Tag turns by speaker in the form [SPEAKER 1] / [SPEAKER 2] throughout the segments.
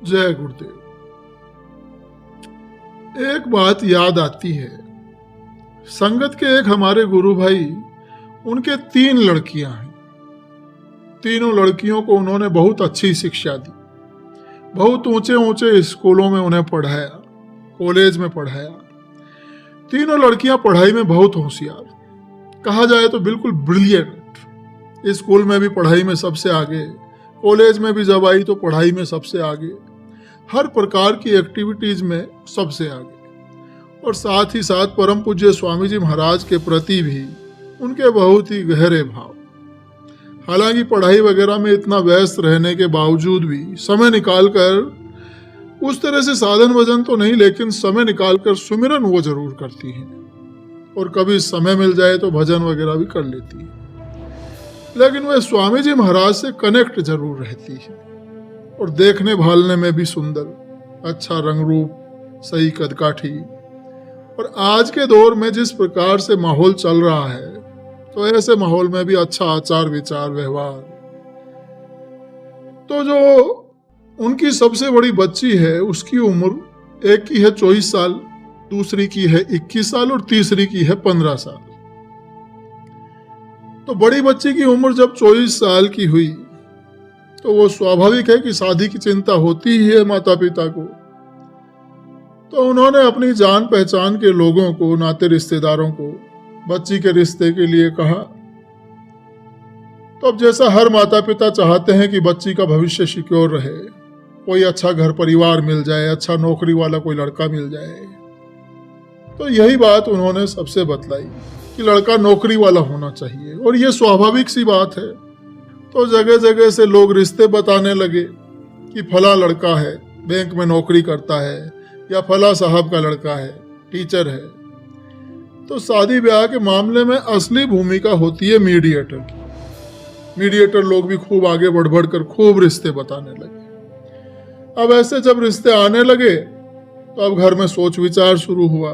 [SPEAKER 1] जय गुरुदेव। एक बात याद आती है। संगत के एक हमारे गुरु भाई, उनके 3 लड़कियां हैं। तीनों लड़कियों को उन्होंने बहुत अच्छी शिक्षा दी, बहुत ऊंचे ऊंचे स्कूलों में उन्हें पढ़ाया, कॉलेज में पढ़ाया। तीनों लड़कियां पढ़ाई में बहुत होशियार, कहा जाए तो बिल्कुल ब्रिलियंट। स्कूल में भी पढ़ाई में सबसे आगे, कॉलेज में भी जब आई तो पढ़ाई में सबसे आगे, हर प्रकार की एक्टिविटीज में सबसे आगे। और साथ ही साथ परम पूज्य स्वामी जी महाराज के प्रति भी उनके बहुत ही गहरे भाव। हालांकि पढ़ाई वगैरह में इतना व्यस्त रहने के बावजूद भी समय निकालकर, उस तरह से साधन भजन तो नहीं, लेकिन समय निकालकर सुमिरन वो जरूर करती हैं। और कभी समय मिल जाए तो भजन वगैरह भी कर लेती है। लेकिन वह स्वामी जी महाराज से कनेक्ट जरूर रहती है। और देखने भालने में भी सुंदर, अच्छा रंग रूप, सही कदकाठी। और आज के दौर में जिस प्रकार से माहौल चल रहा है, तो ऐसे माहौल में भी अच्छा आचार विचार व्यवहार। तो जो उनकी सबसे बड़ी बच्ची है, उसकी उम्र एक की है 24 साल, दूसरी की है 21 साल और तीसरी की है 15 साल। तो बड़ी बच्ची की उम्र जब 24 साल की हुई, तो वो स्वाभाविक है कि शादी की चिंता होती ही है माता पिता को। तो उन्होंने अपनी जान पहचान के लोगों को, नाते रिश्तेदारों को बच्ची के रिश्ते के लिए कहा। तो अब जैसा हर माता पिता चाहते हैं कि बच्ची का भविष्य सिक्योर रहे, कोई अच्छा घर परिवार मिल जाए, अच्छा नौकरी वाला कोई लड़का मिल जाए, तो यही बात उन्होंने सबसे बतलाई कि लड़का नौकरी वाला होना चाहिए। और ये स्वाभाविक सी बात है। तो जगह जगह से लोग रिश्ते बताने लगे कि फला लड़का है, बैंक में नौकरी करता है, या फला साहब का लड़का है, टीचर है। तो शादी ब्याह के मामले में असली भूमिका होती है मीडिएटर की। मीडिएटर लोग भी खूब आगे बढ़ बढ़ कर खूब रिश्ते बताने लगे। अब ऐसे जब रिश्ते आने लगे, तो अब घर में सोच विचार शुरू हुआ।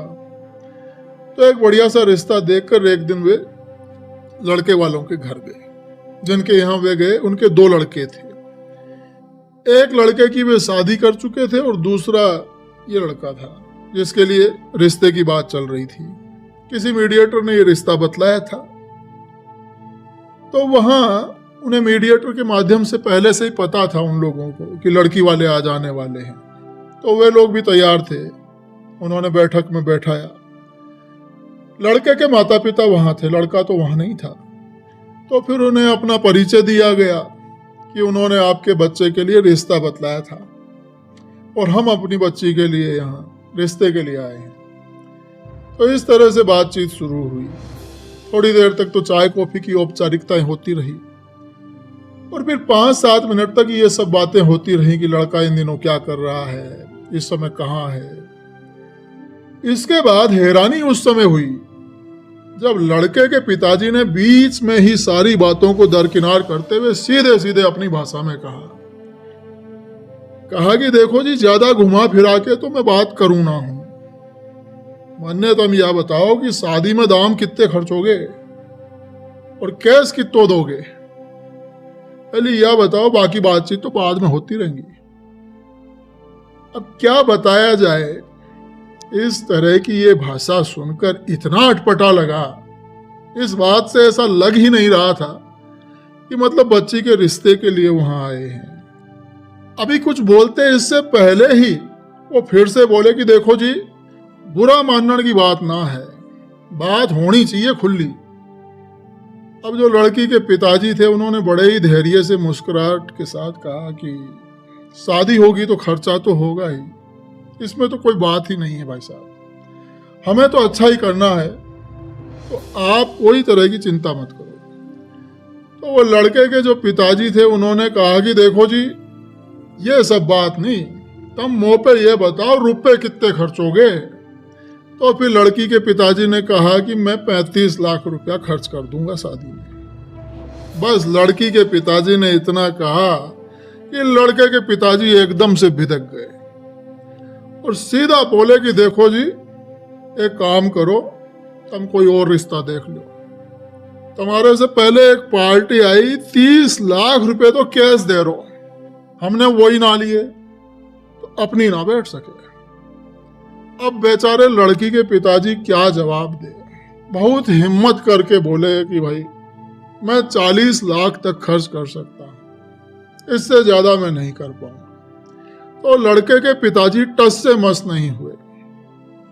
[SPEAKER 1] तो एक बढ़िया सा रिश्ता देखकर एक दिन वे लड़के वालों के घर गए। जिनके यहाँ वे गए, उनके 2 लड़के थे। एक लड़के की वे शादी कर चुके थे और दूसरा ये लड़का था जिसके लिए रिश्ते की बात चल रही थी। किसी मीडिएटर ने ये रिश्ता बतलाया था। तो वहां उन्हें मीडिएटर के माध्यम से पहले से ही पता था उन लोगों को कि लड़की वाले आ जाने वाले हैं। तो वे लोग भी तैयार थे। उन्होंने बैठक में बैठाया। लड़के के माता पिता वहां थे, लड़का तो वहां नहीं था। तो फिर उन्हें अपना परिचय दिया गया कि उन्होंने आपके बच्चे के लिए रिश्ता बतलाया था और हम अपनी बच्ची के लिए यहाँ रिश्ते के लिए आए हैं। तो इस तरह से बातचीत शुरू हुई। थोड़ी देर तक तो चाय कॉफी की औपचारिकताएं होती रही और फिर 5-7 मिनट तक ये सब बातें होती रही कि लड़का इन दिनों क्या कर रहा है, इस समय कहाँ है। इसके बाद हैरानी उस समय हुई जब लड़के के पिताजी ने बीच में ही सारी बातों को दरकिनार करते हुए सीधे सीधे अपनी भाषा में कहा कि देखो जी, ज्यादा घुमा फिरा के तो मैं बात करूं ना हूं। मन्ने तुम यह बताओ कि शादी में दाम कितने खर्चोगे और कैश कितो दोगे। पहले यह बताओ, बाकी बातचीत तो बाद में होती रहेंगी। अब क्या बताया जाए। इस तरह की ये भाषा सुनकर इतना अटपटा लगा, इस बात से ऐसा लग ही नहीं रहा था कि मतलब बच्ची के रिश्ते के लिए वहां आए हैं। अभी कुछ बोलते इससे पहले ही वो फिर से बोले कि देखो जी, बुरा मानने की बात ना है, बात होनी चाहिए खुली। अब जो लड़की के पिताजी थे, उन्होंने बड़े ही धैर्य से मुस्कुराहट के साथ कहा कि शादी होगी तो खर्चा तो होगा ही, इसमें तो कोई बात ही नहीं है भाई साहब, हमें तो अच्छा ही करना है, तो आप कोई तरह की चिंता मत करो। तो वो लड़के के जो पिताजी थे, उन्होंने कहा कि देखो जी, ये सब बात नहीं, तुम मुंह पे ये बताओ रुपए कितने खर्चोगे। तो फिर लड़की के पिताजी ने कहा कि मैं 35 लाख रुपया खर्च कर दूंगा शादी में। बस लड़की के पिताजी ने इतना कहा कि लड़के के पिताजी एकदम से भिदक गए और सीधा बोले कि देखो जी, एक काम करो, तुम कोई और रिश्ता देख लो। तुम्हारे से पहले एक पार्टी आई, 30 लाख रुपए तो कैश दे रहो, हमने वही ना लिए। तो अपनी ना बैठ सके। अब बेचारे लड़की के पिताजी क्या जवाब दे। बहुत हिम्मत करके बोले कि भाई मैं 40 लाख तक खर्च कर सकता हूं, इससे ज्यादा मैं नहीं कर पाऊंगा। तो लड़के के पिताजी टस से मस नहीं हुए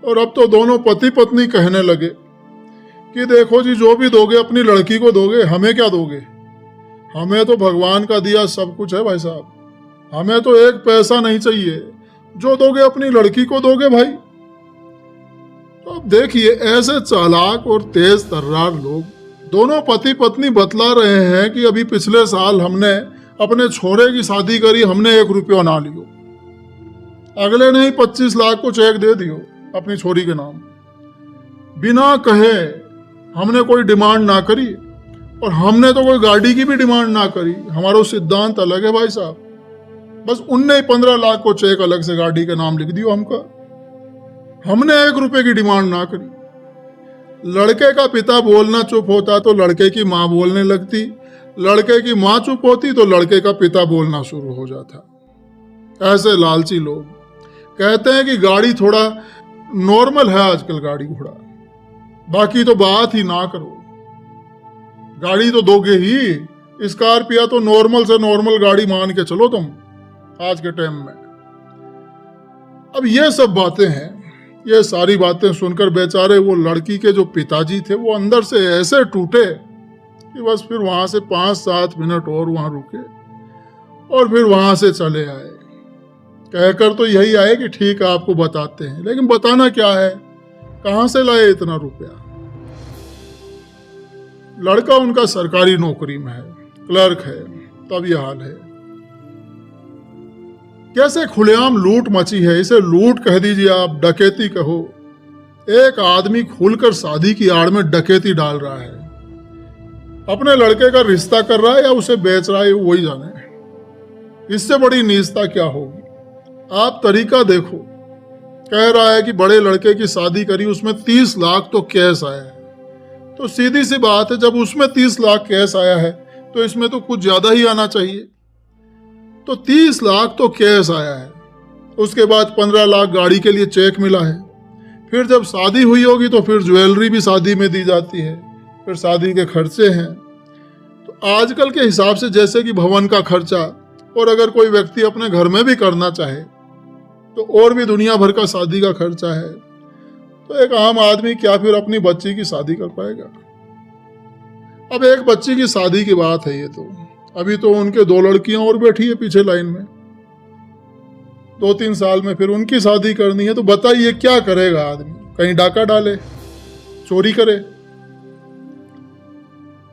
[SPEAKER 1] और अब तो दोनों पति पत्नी कहने लगे कि देखो जी, जो भी दोगे अपनी लड़की को दोगे, हमें क्या दोगे? हमें तो भगवान का दिया सब कुछ है भाई साहब, हमें तो एक पैसा नहीं चाहिए, जो दोगे अपनी लड़की को दोगे भाई। तो अब देखिए, ऐसे चालाक और तेज तर्रार लोग दोनों पति पत्नी बतला रहे हैं कि अभी पिछले साल हमने अपने छोरे की शादी करी, हमने 1 रुपया ना लियो। अगले ने ही 25 लाख को चेक दे दियो अपनी छोरी के नाम, बिना कहे। हमने कोई डिमांड ना करी और हमने तो कोई गाड़ी की भी डिमांड ना करी। हमारा सिद्धांत अलग है भाई साहब। बस उनने ही 15 लाख को चेक अलग से गाड़ी के नाम लिख दियो हमका। हमने 1 रुपए की डिमांड ना करी। लड़के का पिता बोलना चुप होता तो लड़के की माँ बोलने लगती, लड़के की माँ चुप होती तो लड़के का पिता बोलना शुरू हो जाता। ऐसे लालची लोग कहते हैं कि गाड़ी थोड़ा नॉर्मल है आजकल, गाड़ी घोड़ा, बाकी तो बात ही ना करो। गाड़ी तो दोगे ही, स्कॉर्पियो तो नॉर्मल से नॉर्मल गाड़ी मान के चलो तुम आज के टाइम में। अब ये सब बातें हैं, ये सारी बातें सुनकर बेचारे वो लड़की के जो पिताजी थे वो अंदर से ऐसे टूटे कि बस फिर वहां से 5-7 मिनट और वहां रुके और फिर वहां से चले आए। कहकर तो यही आए कि ठीक है आपको बताते हैं, लेकिन बताना क्या है, कहां से लाए इतना रुपया। लड़का उनका सरकारी नौकरी में है, क्लर्क है, तब यह हाल है। कैसे खुलेआम लूट मची है, इसे लूट कह दीजिए आप, डकैती कहो। एक आदमी खुलकर शादी की आड़ में डकैती डाल रहा है, अपने लड़के का रिश्ता कर रहा है या उसे बेच रहा है, वही जाने। इससे बड़ी नीचता क्या होगी। आप तरीका देखो, कह रहा है कि बड़े लड़के की शादी करी, उसमें 30 लाख तो कैश आया है। तो सीधी सी बात है, जब उसमें 30 लाख कैश आया है तो इसमें तो कुछ ज्यादा ही आना चाहिए। तो 30 लाख तो कैश आया है, उसके बाद 15 लाख गाड़ी के लिए चेक मिला है। फिर जब शादी हुई होगी तो फिर ज्वेलरी भी शादी में दी जाती है, फिर शादी के खर्चे हैं। तो आजकल के हिसाब से जैसे कि भवन का खर्चा, और अगर कोई व्यक्ति अपने घर में भी करना चाहे तो और भी दुनिया भर का शादी का खर्चा है। तो एक आम आदमी क्या फिर अपनी बच्ची की शादी कर पाएगा। अब एक बच्ची की शादी की बात है ये, तो अभी तो उनके 2 लड़कियां और बैठी है पीछे लाइन में, 2-3 साल में फिर उनकी शादी करनी है। तो बताइए क्या करेगा आदमी, कहीं डाका डाले, चोरी करे।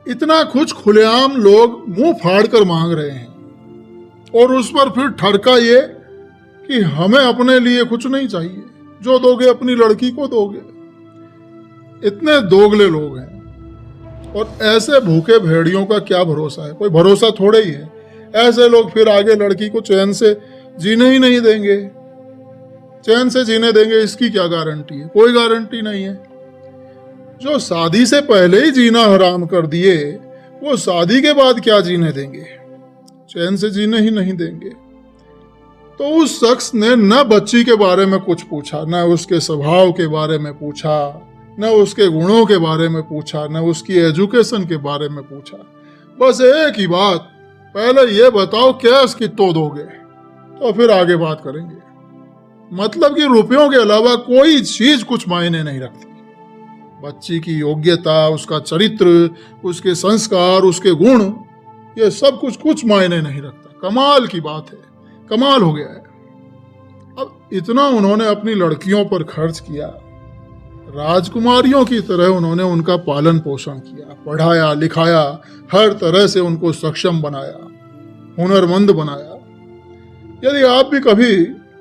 [SPEAKER 1] इतना कुछ खुलेआम लोग मुंह फाड़ कर मांग रहे हैं और उस पर फिर ठड़का ये कि हमें अपने लिए कुछ नहीं चाहिए, जो दोगे अपनी लड़की को दोगे। इतने दोगले लोग हैं और ऐसे भूखे भेड़ियों का क्या भरोसा है, कोई भरोसा थोड़े ही है। ऐसे लोग फिर आगे लड़की को चैन से जीने ही नहीं देंगे। चैन से जीने देंगे इसकी क्या गारंटी है, कोई गारंटी नहीं है। जो शादी से पहले ही जीना हराम कर दिए, वो शादी के बाद क्या जीने देंगे, चैन से जीने ही नहीं देंगे। तो उस शख्स ने न बच्ची के बारे में कुछ पूछा, न उसके स्वभाव के बारे में पूछा, न उसके गुणों के बारे में पूछा, न उसकी एजुकेशन के बारे में पूछा। बस एक ही बात, पहले ये बताओ कैश कितना दोगे, तो फिर आगे बात करेंगे। मतलब कि रुपयों के अलावा कोई चीज कुछ मायने नहीं रखती। बच्ची की योग्यता, उसका चरित्र, उसके संस्कार, उसके गुण, ये सब कुछ मायने नहीं रखता। कमाल की बात है, कमाल हो गया है। अब इतना उन्होंने अपनी लड़कियों पर खर्च किया, राजकुमारियों की तरह उन्होंने उनका पालन पोषण किया, पढ़ाया लिखाया, हर तरह से उनको सक्षम बनाया, हुनरमंद बनाया। यदि आप भी कभी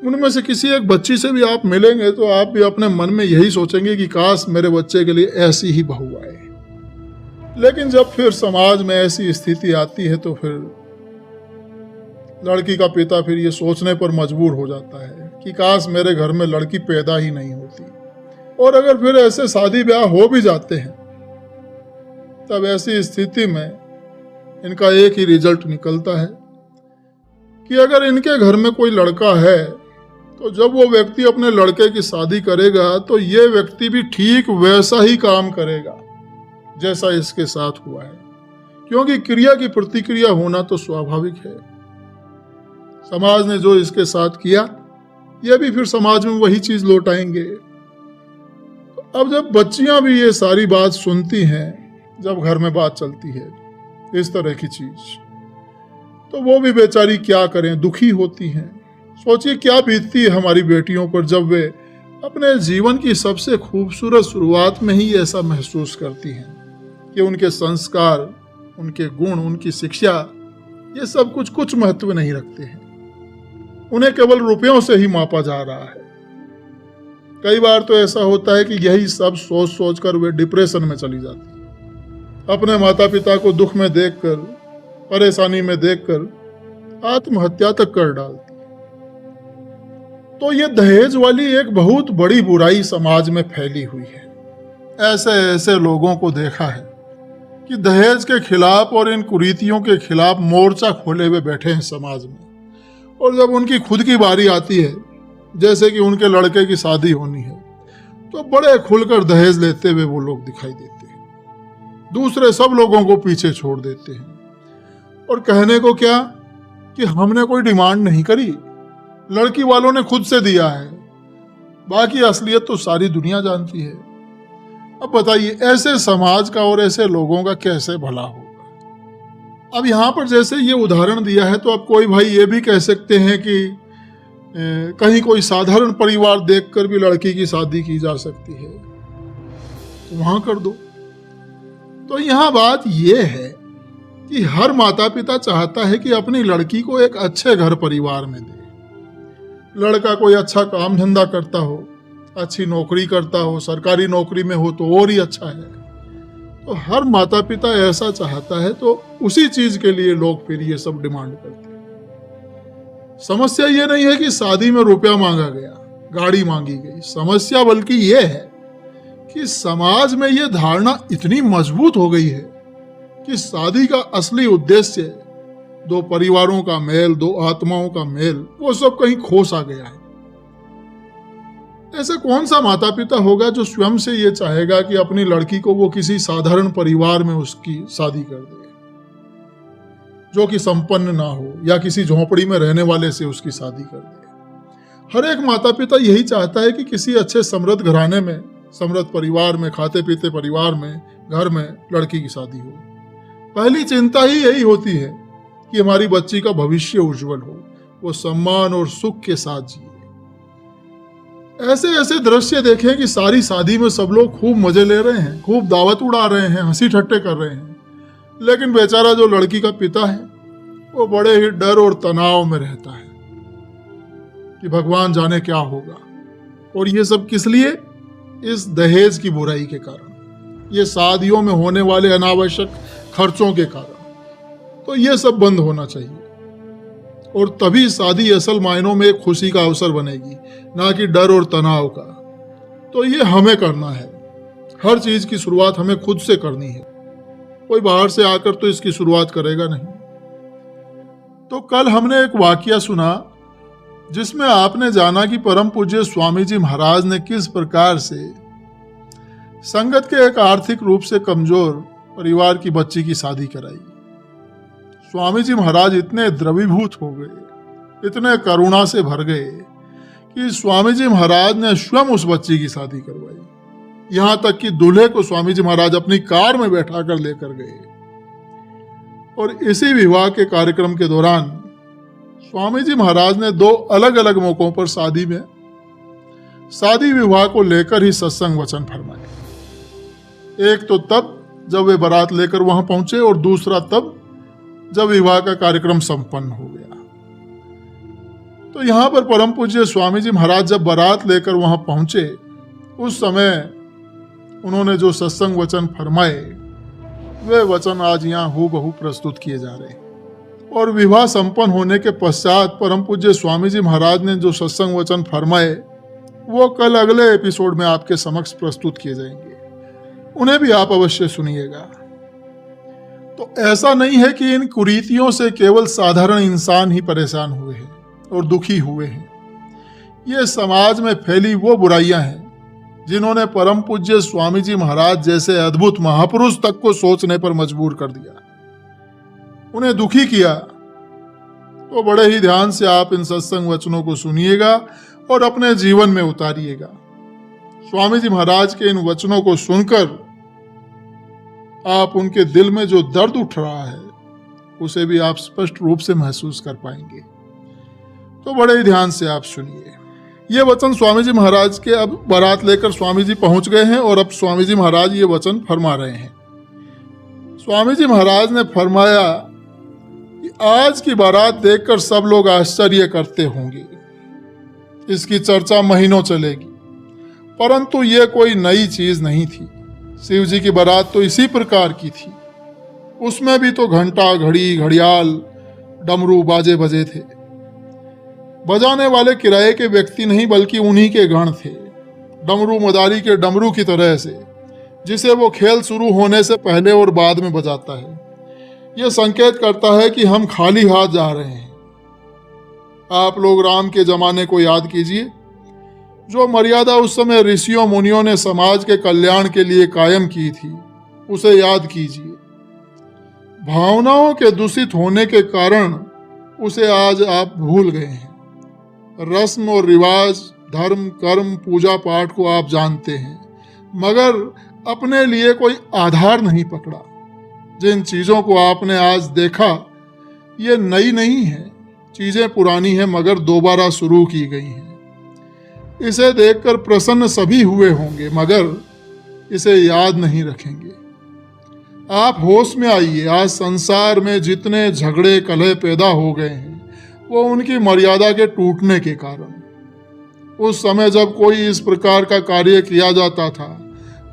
[SPEAKER 1] उनमें से किसी एक बच्ची से भी आप मिलेंगे तो आप भी अपने मन में यही सोचेंगे कि काश मेरे बच्चे के लिए ऐसी ही बहू आए। लेकिन जब फिर समाज में ऐसी स्थिति आती है तो फिर लड़की का पिता फिर ये सोचने पर मजबूर हो जाता है कि काश मेरे घर में लड़की पैदा ही नहीं होती। और अगर फिर ऐसे शादी ब्याह हो भी जाते हैं, तब ऐसी स्थिति में इनका एक ही रिजल्ट निकलता है कि अगर इनके घर में कोई लड़का है तो जब वो व्यक्ति अपने लड़के की शादी करेगा तो ये व्यक्ति भी ठीक वैसा ही काम करेगा जैसा इसके साथ हुआ है, क्योंकि क्रिया की प्रतिक्रिया होना तो स्वाभाविक है। समाज ने जो इसके साथ किया, ये भी फिर समाज में वही चीज लौटाएंगे। अब जब बच्चियां भी ये सारी बात सुनती हैं, जब घर में बात चलती है इस तरह की चीज, तो वो भी बेचारी क्या करें, दुखी होती हैं। सोचिए क्या बीतती है हमारी बेटियों पर जब वे अपने जीवन की सबसे खूबसूरत शुरुआत में ही ऐसा महसूस करती हैं कि उनके संस्कार, उनके गुण, उनकी शिक्षा, ये सब कुछ महत्व नहीं रखते हैं। उन्हें केवल रुपयों से ही मापा जा रहा है। कई बार तो ऐसा होता है कि यही सब सोच सोच कर वे डिप्रेशन में चली जाती है। अपने माता पिता को दुख में देखकर, परेशानी में देखकर आत्महत्या तक कर डालती। तो ये दहेज वाली एक बहुत बड़ी बुराई समाज में फैली हुई है। ऐसे ऐसे लोगों को देखा है कि दहेज के खिलाफ और इन कुरीतियों के खिलाफ मोर्चा खोले हुए बैठे हैं समाज में, और जब उनकी खुद की बारी आती है, जैसे कि उनके लड़के की शादी होनी है, तो बड़े खुलकर दहेज लेते हुए वो लोग दिखाई देते हैं। दूसरे सब लोगों को पीछे छोड़ देते हैं और कहने को क्या कि हमने कोई डिमांड नहीं करी, लड़की वालों ने खुद से दिया है, बाकी असलियत तो सारी दुनिया जानती है। अब बताइए ऐसे समाज का और ऐसे लोगों का कैसे भला होगा। अब यहाँ पर जैसे ये उदाहरण दिया है, तो अब कोई भाई ये भी कह सकते हैं कि कहीं कोई साधारण परिवार देखकर भी लड़की की शादी की जा सकती है, तो वहां कर दो। तो यहाँ बात यह है कि हर माता पिता चाहता है कि अपनी लड़की को एक अच्छे घर परिवार में दे। लड़का कोई अच्छा काम धंधा करता हो, अच्छी नौकरी करता हो, सरकारी नौकरी में हो तो और ही अच्छा है। तो हर माता पिता ऐसा चाहता है, तो उसी चीज के लिए लोग फिर ये सब डिमांड करते हैं। समस्या ये नहीं है कि शादी में रुपया मांगा गया, गाड़ी मांगी गई। समस्या बल्कि ये है कि समाज में ये धारणा इतनी मजबूत हो गई है कि शादी का असली उद्देश्य, दो परिवारों का मेल, दो आत्माओं का मेल, वो सब कहीं खो सा गया है। ऐसा कौन सा माता पिता होगा जो स्वयं से ये चाहेगा कि अपनी लड़की को वो किसी साधारण परिवार में उसकी शादी कर दे, जो कि संपन्न ना हो, या किसी झोंपड़ी में रहने वाले से उसकी शादी कर दे। हर एक माता पिता यही चाहता है कि किसी अच्छे समृद्ध घराने में, समृद्ध परिवार में, खाते पीते परिवार में, घर में लड़की की शादी हो। पहली चिंता ही यही होती है कि हमारी बच्ची का भविष्य उज्जवल हो, वो सम्मान और सुख के साथ जिए। ऐसे ऐसे दृश्य देखें कि सारी शादी में सब लोग खूब मजे ले रहे हैं, खूब दावत उड़ा रहे हैं, हंसी ठट्टे कर रहे हैं, लेकिन बेचारा जो लड़की का पिता है वो बड़े ही डर और तनाव में रहता है कि भगवान जाने क्या होगा। और ये सब किस लिए? इस दहेज की बुराई के कारण, ये शादियों में होने वाले अनावश्यक खर्चों के कारण। तो ये सब बंद होना चाहिए, और तभी शादी असल मायनों में एक खुशी का अवसर बनेगी, ना कि डर और तनाव का। तो ये हमें करना है। हर चीज की शुरुआत हमें खुद से करनी है, कोई बाहर से आकर तो इसकी शुरुआत करेगा नहीं। तो कल हमने एक वाकया सुना जिसमें आपने जाना कि परम पूज्य स्वामी जी महाराज ने किस प्रकार से संगत के एक आर्थिक रूप से कमजोर परिवार की बच्ची की शादी कराई। स्वामी जी महाराज इतने द्रवीभूत हो गए, इतने करुणा से भर गए कि स्वामी जी महाराज ने स्वयं उस बच्ची की शादी करवाई। यहां तक कि दूल्हे को स्वामी जी महाराज अपनी कार में बैठा कर लेकर गए। और इसी विवाह के कार्यक्रम के दौरान स्वामी जी महाराज ने दो अलग अलग मौकों पर शादी विवाह को लेकर ही सत्संग वचन फरमाए। एक तो तब जब वे बारात लेकर वहां पहुंचे, और दूसरा तब जब विवाह का कार्यक्रम संपन्न हो गया। तो यहां पर परम पूज्य स्वामी जी महाराज जब बारात लेकर वहां पहुंचे, उस समय उन्होंने जो सत्संग वचन फरमाए, वे वचन आज यहाँ हूबहू प्रस्तुत किए जा रहे हैं। और विवाह संपन्न होने के पश्चात परम पूज्य स्वामी जी महाराज ने जो सत्संग वचन फरमाए, वो कल अगले एपिसोड में आपके समक्ष प्रस्तुत किए जाएंगे। उन्हें भी आप अवश्य सुनिएगा। तो ऐसा नहीं है कि इन कुरीतियों से केवल साधारण इंसान ही परेशान हुए हैं और दुखी हुए हैं। ये समाज में फैली वो बुराइयां हैं जिन्होंने परम पूज्य स्वामी जी महाराज जैसे अद्भुत महापुरुष तक को सोचने पर मजबूर कर दिया, उन्हें दुखी किया। तो बड़े ही ध्यान से आप इन सत्संग वचनों को सुनिएगा और अपने जीवन में उतारिएगा। स्वामी जी महाराज के इन वचनों को सुनकर आप उनके दिल में जो दर्द उठ रहा है उसे भी आप स्पष्ट रूप से महसूस कर पाएंगे। तो बड़े ही ध्यान से आप सुनिए। ये वचन स्वामी जी महाराज के, अब बारात लेकर स्वामी जी पहुंच गए हैं और अब स्वामी जी महाराज ये वचन फरमा रहे हैं। स्वामी जी महाराज ने फरमाया कि आज की बारात देखकर सब लोग आश्चर्य करते होंगे, इसकी चर्चा महीनों चलेगी, परंतु ये कोई नई चीज नहीं थी। शिव जी की बारात तो इसी प्रकार की थी। उसमें भी तो घंटा, घड़ी, घड़ियाल, डमरू, बाजे बजे थे। बजाने वाले किराए के व्यक्ति नहीं बल्कि उन्हीं के गण थे, डमरू मदारी के डमरू की तरह से, जिसे वो खेल शुरू होने से पहले और बाद में बजाता है। यह संकेत करता है कि हम खाली हाथ जा रहे हैं। आप लोग राम के जमाने को याद कीजिए। जो मर्यादा उस समय ऋषियों मुनियों ने समाज के कल्याण के लिए कायम की थी, उसे याद कीजिए। भावनाओं के दूषित होने के कारण उसे आज आप भूल गए हैं। रस्म और रिवाज, धर्म, कर्म, पूजा पाठ को आप जानते हैं, मगर अपने लिए कोई आधार नहीं पकड़ा। जिन चीज़ों को आपने आज देखा ये नई नहीं है, चीज़ें पुरानी हैं मगर दोबारा शुरू की गई हैं। इसे देखकर प्रसन्न सभी हुए होंगे मगर इसे याद नहीं रखेंगे। आप होश में आइए। आज संसार में जितने झगड़े कलह पैदा हो गए हैं वो उनकी मर्यादा के टूटने के कारण। उस समय जब कोई इस प्रकार का कार्य किया जाता था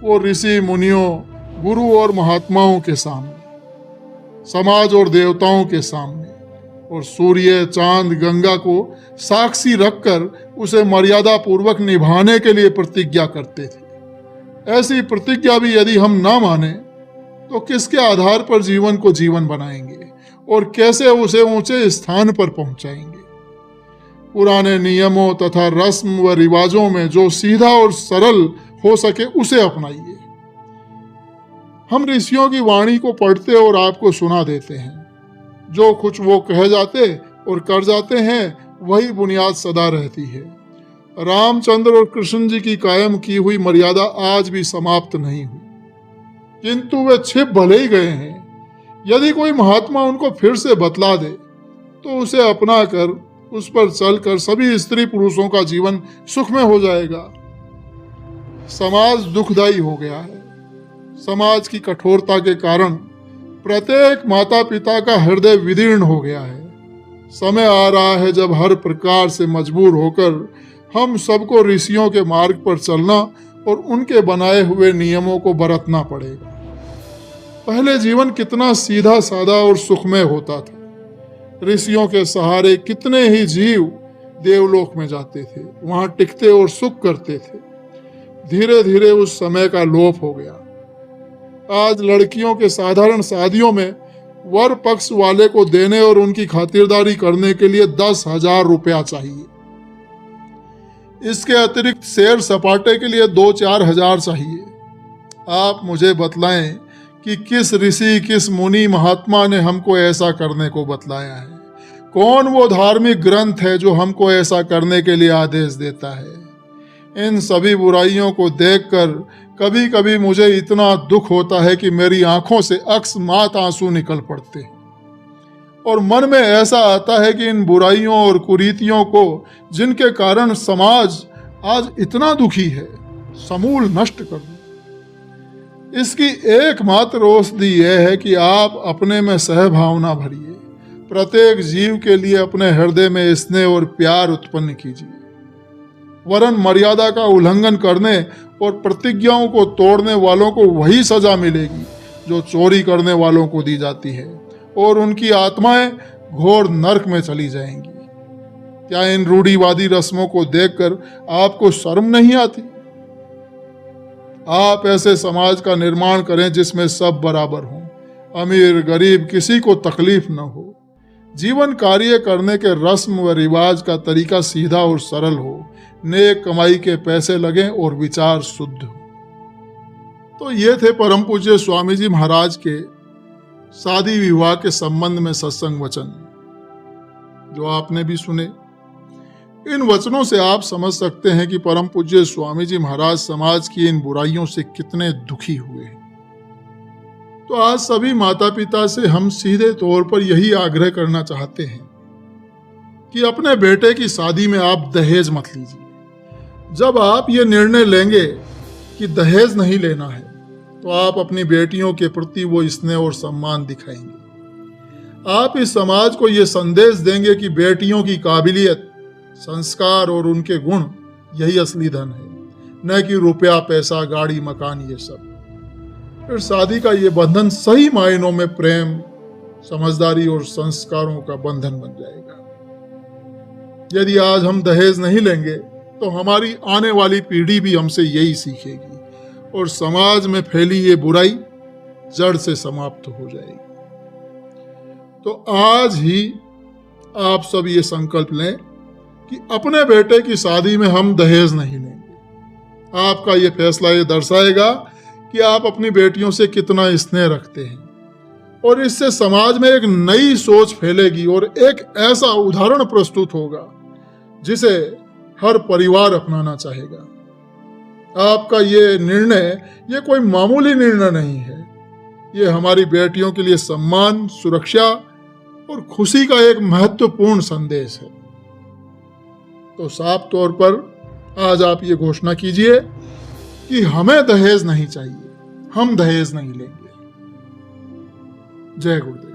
[SPEAKER 1] वो ऋषि मुनियों, गुरु और महात्माओं के सामने, समाज और देवताओं के सामने, और सूर्य, चांद, गंगा को साक्षी रखकर उसे मर्यादा पूर्वक निभाने के लिए प्रतिज्ञा करते थे। ऐसी प्रतिज्ञा भी यदि हम ना माने तो किसके आधार पर जीवन को जीवन बनाएंगे और कैसे उसे ऊंचे स्थान पर पहुंचाएंगे। पुराने नियमों तथा रस्म व रिवाजों में जो सीधा और सरल हो सके उसे अपनाइए। हम ऋषियों की वाणी को पढ़ते और आपको सुना देते हैं। जो कुछ वो कह जाते और कर जाते हैं वही बुनियाद सदा रहती है। रामचंद्र और कृष्ण जी की कायम की हुई मर्यादा आज भी समाप्त नहीं हुई, किंतु वे छिप भले ही गए हैं। यदि कोई महात्मा उनको फिर से बतला दे तो उसे अपना कर उस पर चलकर सभी स्त्री पुरुषों का जीवन सुख में हो जाएगा। समाज दुखदायी हो गया है। समाज की कठोरता के कारण प्रत्येक माता पिता का हृदय विदीर्ण हो गया है। समय आ रहा है जब हर प्रकार से मजबूर होकर हम सबको ऋषियों के मार्ग पर चलना और उनके बनाए हुए नियमों को बरतना पड़ेगा। पहले जीवन कितना सीधा साधा और सुखमय होता था। ऋषियों के सहारे कितने ही जीव देवलोक में जाते थे, वहां टिकते और सुख करते थे। धीरे धीरे उस समय का लोप हो गया। आज लड़कियों के साधारण शादियों में वर पक्ष वाले को देने और उनकी खातिरदारी करने के लिए 10,000 रुपया चाहिए। इसके अतिरिक्त सैर सपाटे के लिए 2-4 हजार चाहिए। आप मुझे बतलाएं कि किस ऋषि, किस मुनि महात्मा ने हमको ऐसा करने को बतलाया है? कौन वो धार्मिक ग्रंथ है जो हमको ऐसा करने के लिए आदेश देता है? इन सभी बुराइयों को देखकर कभी कभी मुझे इतना दुख होता है कि मेरी आंखों से अकस्मात आंसू निकल पड़ते हैं और मन में ऐसा आता है कि इन बुराइयों और कुरीतियों को, जिनके कारण समाज आज इतना दुखी है, समूल नष्ट कर दूं। इसकी एकमात्र औषधि यह है कि आप अपने में सहभावना भरिए। प्रत्येक जीव के लिए अपने हृदय में स्नेह और प्यार उत्पन्न कीजिए। वरन मर्यादा का उल्लंघन करने और प्रतिज्ञाओं को तोड़ने वालों को वही सजा मिलेगी जो चोरी करने वालों को दी जाती है, और उनकी आत्माएं घोर नरक में चली जाएंगी। क्या इन रूढ़िवादी रस्मों को देखकर आपको शर्म नहीं आती? आप ऐसे समाज का निर्माण करें जिसमें सब बराबर हों, अमीर गरीब किसी को तकलीफ न हो। जीवन कार्य करने के रस्म व रिवाज का तरीका सीधा और सरल हो, नेक कमाई के पैसे लगें और विचार शुद्ध हो। तो ये थे परम पूज्य स्वामी जी महाराज के शादी विवाह के संबंध में सत्संग वचन, जो आपने भी सुने। इन वचनों से आप समझ सकते हैं कि परम पूज्य स्वामी जी महाराज समाज की इन बुराइयों से कितने दुखी हुए हैं। तो आज सभी माता पिता से हम सीधे तौर पर यही आग्रह करना चाहते हैं कि अपने बेटे की शादी में आप दहेज मत लीजिए। जब आप ये निर्णय लेंगे कि दहेज नहीं लेना है, तो आप अपनी बेटियों के प्रति वो स्नेह और सम्मान दिखाएंगे। आप इस समाज को ये संदेश देंगे कि बेटियों की काबिलियत, संस्कार और उनके गुण यही असली धन है, न कि रुपया, पैसा, गाड़ी, मकान, ये सब। फिर शादी का ये बंधन सही मायनों में प्रेम, समझदारी और संस्कारों का बंधन बन जाएगा। यदि आज हम दहेज नहीं लेंगे तो हमारी आने वाली पीढ़ी भी हमसे यही सीखेगी और समाज में फैली ये बुराई जड़ से समाप्त हो जाएगी। तो आज ही आप सब ये संकल्प लें कि अपने बेटे की शादी में हम दहेज नहीं लेंगे। आपका ये फैसला ये दर्शाएगा कि आप अपनी बेटियों से कितना स्नेह रखते हैं, और इससे समाज में एक नई सोच फैलेगी और एक ऐसा उदाहरण प्रस्तुत होगा जिसे हर परिवार अपनाना चाहेगा। आपका ये निर्णय ये कोई मामूली निर्णय नहीं है, ये हमारी बेटियों के लिए सम्मान, सुरक्षा और खुशी का एक महत्वपूर्ण संदेश है। तो साफ तौर पर आज आप ये घोषणा कीजिए कि हमें दहेज नहीं चाहिए, हम दहेज नहीं लेंगे। जय गुरुदेव।